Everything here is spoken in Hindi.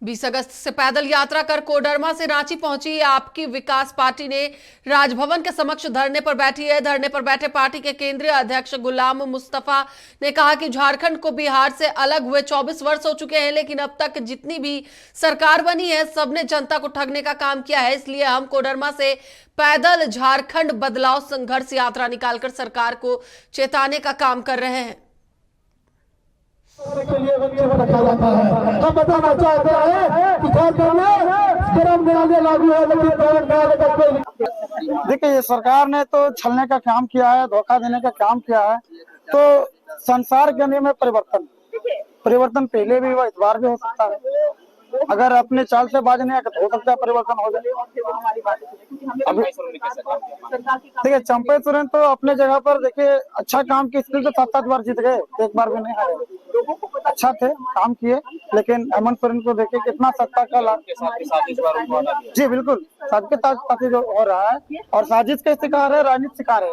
20 अगस्त से पैदल यात्रा कर कोडरमा से रांची पहुंची आपकी विकास पार्टी ने राजभवन के समक्ष धरने पर बैठी है। धरने पर बैठे पार्टी के केंद्रीय अध्यक्ष गुलाम मुस्तफा ने कहा कि झारखंड को बिहार से अलग हुए 24 वर्ष हो चुके हैं, लेकिन अब तक जितनी भी सरकार बनी है सबने जनता को ठगने का काम किया है। इसलिए हम कोडरमा से पैदल झारखंड बदलाव संघर्ष यात्रा निकालकर सरकार को चेताने का काम कर रहे हैं। के लिए रखा जाता है। हम बताना चाहते हैं कि झारखंड में गरम न्यायालय लागू है, लेकिन गरम न्यायालय का कोई देखिए, सरकार ने तो छलने का काम किया है, धोखा देने का काम किया है। तो संसार के नियम में परिवर्तन पहले भी हुआ, इस बार भी हो सकता है। अगर अपने चाल से बाज नहीं आए तो हो सकता है परिवर्तन हो जाए। अभी देखिए, चंपे सोरेन तो अपने जगह पर देखिए अच्छा काम की, स्किल तो 7-7 बार जीत गए, एक बार भी नहीं हारे। अच्छा थे, काम किए, लेकिन हेमंत सोरेन को देखिए कितना सत्ता का लाभ। जी बिल्कुल, सबके साथ जो हो रहा है और साजिश का शिकार है, राजनीति शिकार है।